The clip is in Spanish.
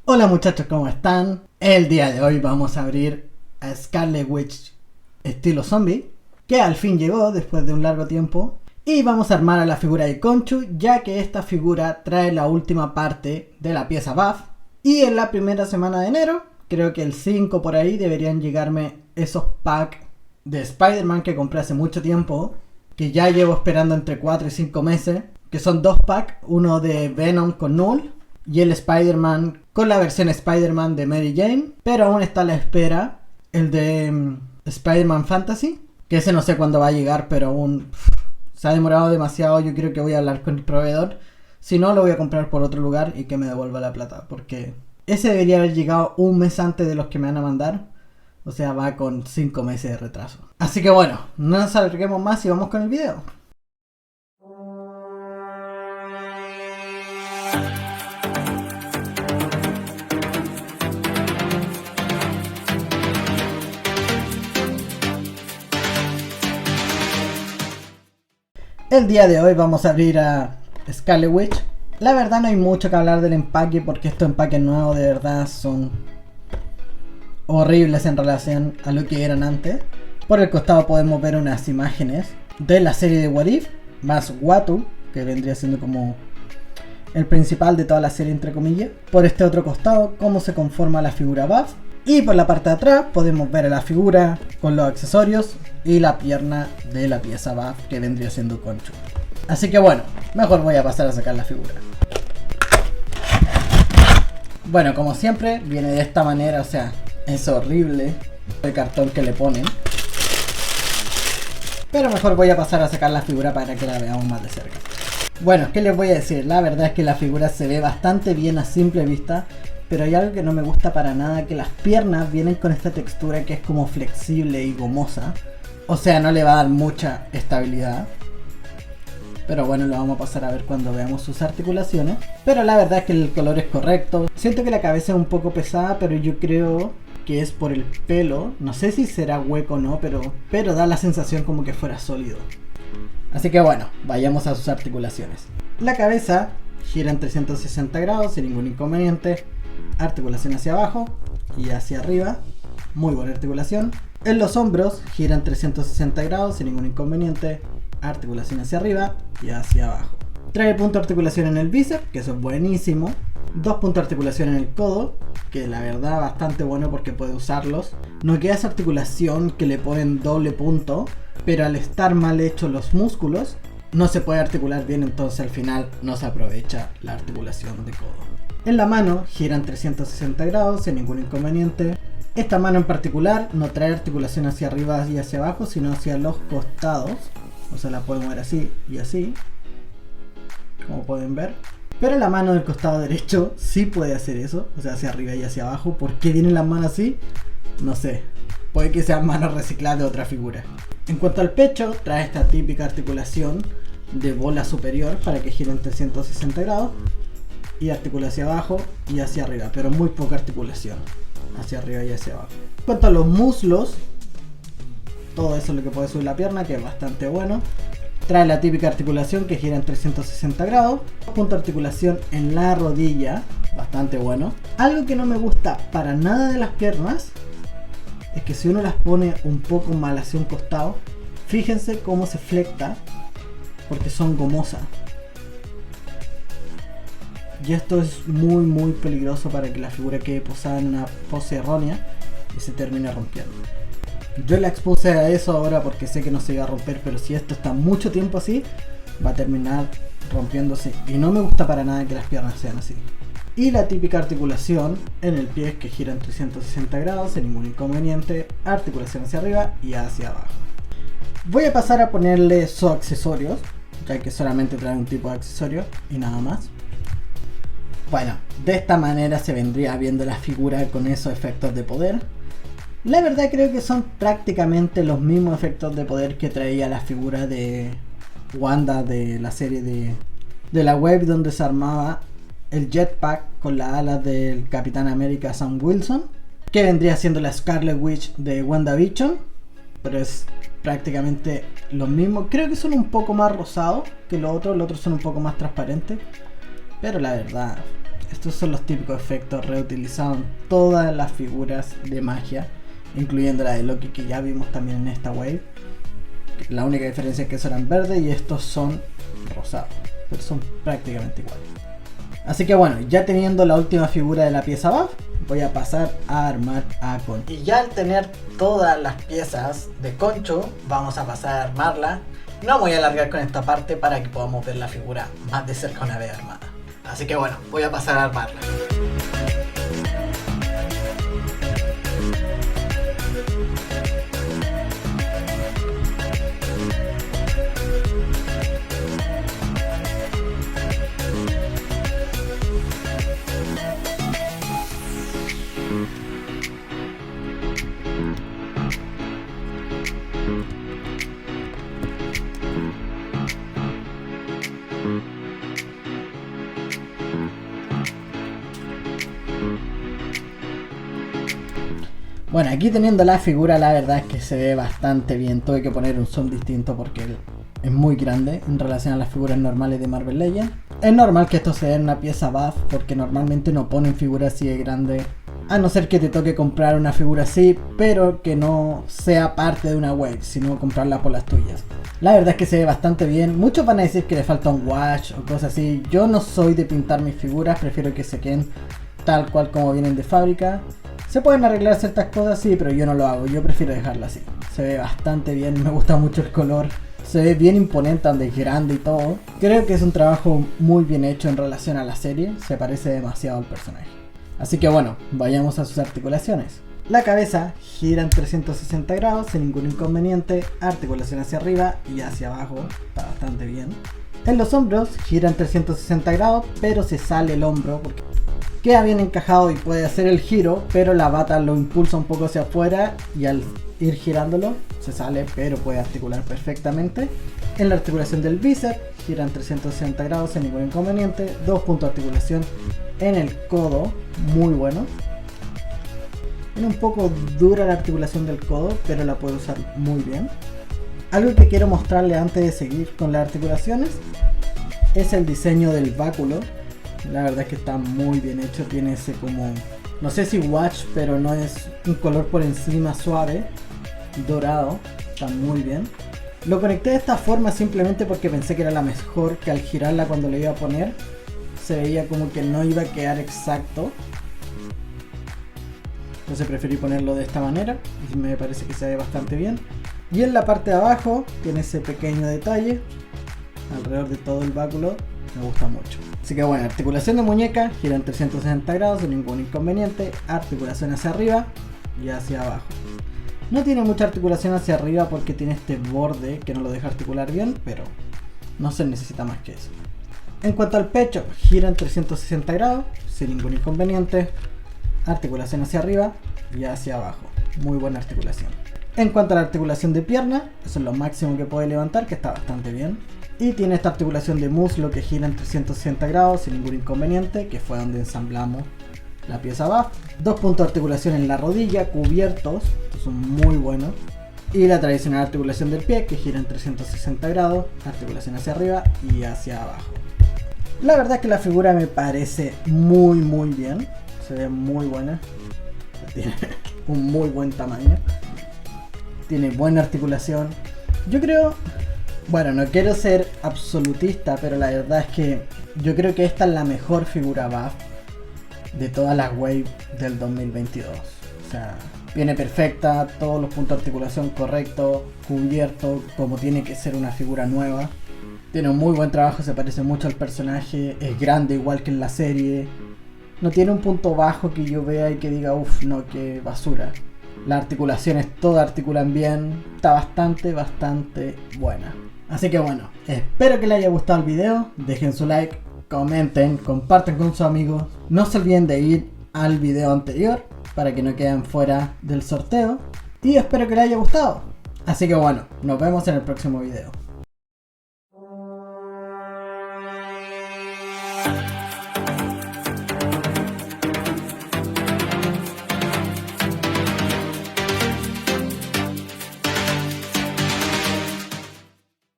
Hola muchachos, ¿cómo están? El día de hoy vamos a abrir a Scarlet Witch estilo zombie, que al fin llegó después de un largo tiempo. Y vamos a armar a la figura de Khonshu, ya que esta figura trae la última parte de la pieza buff. Y en la primera semana de enero, creo que el 5 por ahí, deberían llegarme esos packs de Spider-Man que compré hace mucho tiempo, que ya llevo esperando entre 4 y 5 meses, que son dos packs, uno de Venom con Null y el Spider-Man con la versión Spider-Man de Mary Jane, pero aún está a la espera el de Spider-Man Fantasy, que ese no sé cuándo va a llegar, pero aún se ha demorado demasiado. Yo creo que voy a hablar con el proveedor, si no lo voy a comprar por otro lugar y que me devuelva la plata, porque ese debería haber llegado un mes antes de los que me van a mandar, o sea va con 5 meses de retraso. Así que bueno, no nos alarguemos más y vamos con el video. El día de hoy vamos a abrir a Scarlet Witch. La verdad no hay mucho que hablar del empaque, porque estos empaques nuevos de verdad son horribles en relación a lo que eran antes. Por el costado podemos ver unas imágenes de la serie de What If, más Uatu, que vendría siendo como el principal de toda la serie entre comillas. Por este otro costado, cómo se conforma la figura buff. Y por la parte de atrás podemos ver a la figura con los accesorios y la pierna de la pieza buff que vendría siendo Khonshu. Así que bueno, mejor voy a pasar a sacar la figura. Bueno, como siempre, viene de esta manera, o sea, es horrible el cartón que le ponen. Pero mejor voy a pasar a sacar la figura para que la veamos más de cerca. Bueno, ¿qué les voy a decir? La verdad es que la figura se ve bastante bien a simple vista. Pero hay algo que no me gusta para nada, que las piernas vienen con esta textura que es como flexible y gomosa. O sea, no le va a dar mucha estabilidad. Pero bueno, lo vamos a pasar a ver cuando veamos sus articulaciones. Pero la verdad es que el color es correcto. Siento que la cabeza es un poco pesada, pero yo creo que es por el pelo. No sé si será hueco o no, pero da la sensación como que fuera sólido. Así que bueno, vayamos a sus articulaciones. La cabeza gira en 360 grados sin ningún inconveniente. Articulación hacia abajo y hacia arriba, muy buena articulación. En los hombros giran 360 grados sin ningún inconveniente. Articulación hacia arriba y hacia abajo. Trae punto de articulación en el bíceps, que eso es buenísimo. 2 puntos de articulación en el codo, que la verdad bastante bueno porque puede usarlos. No queda esa articulación que le ponen doble punto, pero al estar mal hechos los músculos no se puede articular bien, entonces al final no se aprovecha la articulación de codo. En la mano giran 360 grados sin ningún inconveniente. Esta mano en particular no trae articulación hacia arriba y hacia abajo, sino hacia los costados. O sea, la pueden mover así y así, como pueden ver. Pero la mano del costado derecho sí puede hacer eso, o sea, hacia arriba y hacia abajo. ¿Por qué tiene la mano así? No sé. Puede que sean manos recicladas de otra figura. En cuanto al pecho, trae esta típica articulación de bola superior para que giren 360 grados. Y articula hacia abajo y hacia arriba, pero muy poca articulación hacia arriba y hacia abajo. En cuanto a los muslos, todo eso es lo que puede subir la pierna, que es bastante bueno. Trae la típica articulación que gira en 360 grados. Punto de articulación en la rodilla, bastante bueno. Algo que no me gusta para nada de las piernas es que si uno las pone un poco mal hacia un costado, fíjense cómo se flecta, porque son gomosas. Y esto es muy peligroso para que la figura quede posada en una pose errónea y se termine rompiendo. Yo la expuse a eso ahora porque sé que no se iba a romper, pero si esto está mucho tiempo así, va a terminar rompiéndose. Y no me gusta para nada que las piernas sean así. Y la típica articulación en el pie que gira en 360 grados sin ningún inconveniente. Articulación hacia arriba y hacia abajo. Voy a pasar a ponerle sus accesorios, ya que solamente trae un tipo de accesorio y nada más. Bueno, de esta manera se vendría viendo la figura con esos efectos de poder. La verdad creo que son prácticamente los mismos efectos de poder que traía la figura de Wanda de la serie de la web, donde se armaba el jetpack con las alas del Capitán América Sam Wilson, que vendría siendo la Scarlet Witch de WandaVision, pero es prácticamente lo mismo. Creo que son un poco más rosados que los otros son un poco más transparentes. Pero la verdad Estos son los típicos efectos reutilizados en todas las figuras de magia, incluyendo la de Loki que ya vimos también en esta wave. La única diferencia es que estos eran verdes y estos son rosados, pero son prácticamente iguales. Así que bueno, ya teniendo la última figura de la pieza buff, voy a pasar a armar a Concho. Y ya al tener todas las piezas de Concho, vamos a pasar a armarla. No voy a alargar con esta parte para que podamos ver la figura más de cerca una vez armada. Así que bueno, voy a pasar a armarla. Bueno, aquí teniendo la figura, la verdad es que se ve bastante bien. Tuve que poner un zoom distinto porque es muy grande en relación a las figuras normales de Marvel Legends. Es normal que esto sea en una pieza buff porque normalmente no ponen figuras así de grande, a no ser que te toque comprar una figura así, pero que no sea parte de una wave, sino comprarla por las tuyas. La verdad es que se ve bastante bien. Muchos van a decir que le falta un wash o cosas así. Yo no soy de pintar mis figuras, prefiero que se queden tal cual como vienen de fábrica. Se pueden arreglar ciertas cosas, sí, pero yo no lo hago, yo prefiero dejarla así. Se ve bastante bien, me gusta mucho el color. Se ve bien imponente, donde es grande y todo. Creo que es un trabajo muy bien hecho en relación a la serie, se parece demasiado al personaje. Así que bueno, vayamos a sus articulaciones. La cabeza gira en 360 grados sin ningún inconveniente, articulación hacia arriba y hacia abajo, está bastante bien. En los hombros gira en 360 grados, pero se sale el hombro porque queda bien encajado y puede hacer el giro, pero la bata lo impulsa un poco hacia afuera y al ir girándolo se sale, pero puede articular perfectamente. En la articulación del bíceps gira en 360 grados sin ningún inconveniente, 2 puntos de articulación en el codo, muy bueno. Es un poco dura la articulación del codo, pero la puede usar muy bien. Algo que quiero mostrarle antes de seguir con las articulaciones es el diseño del báculo. La verdad es que está muy bien hecho, tiene ese como, no sé si wash, pero no es un color por encima suave, dorado, está muy bien. Lo conecté de esta forma simplemente porque pensé que era la mejor, que al girarla cuando le iba a poner se veía como que no iba a quedar exacto. Entonces preferí ponerlo de esta manera y me parece que se ve bastante bien. Y en la parte de abajo tiene ese pequeño detalle alrededor de todo el báculo, me gusta mucho. Así que bueno, articulación de muñeca, gira en 360 grados sin ningún inconveniente, articulación hacia arriba y hacia abajo. No tiene mucha articulación hacia arriba porque tiene este borde que no lo deja articular bien, pero no se necesita más que eso. En cuanto al pecho, gira en 360 grados sin ningún inconveniente, articulación hacia arriba y hacia abajo, muy buena articulación. En cuanto a la articulación de pierna, eso es lo máximo que puede levantar, que está bastante bien. Y tiene esta articulación de muslo que gira en 360 grados sin ningún inconveniente, que fue donde ensamblamos la pieza buff. 2 puntos de articulación en la rodilla, cubiertos, estos son muy buenos. Y la tradicional articulación del pie que gira en 360 grados, articulación hacia arriba y hacia abajo. La verdad es que la figura me parece muy bien, se ve muy buena, tiene un muy buen tamaño, tiene buena articulación. Yo creo, bueno, no quiero ser absolutista, pero la verdad es que yo creo que esta es la mejor figura buff de todas las waves del 2022. O sea, viene perfecta, todos los puntos de articulación correctos, cubierto como tiene que ser una figura nueva. Tiene un muy buen trabajo, se parece mucho al personaje, es grande igual que en la serie. No tiene un punto bajo que yo vea y que diga, uff, no, qué basura. Las articulaciones todas articulan bien, está bastante buena. Así que bueno, espero que les haya gustado el video, dejen su like, comenten, compartan con sus amigos. No se olviden de ir al video anterior para que no queden fuera del sorteo. Y espero que les haya gustado. Así que bueno, nos vemos en el próximo video.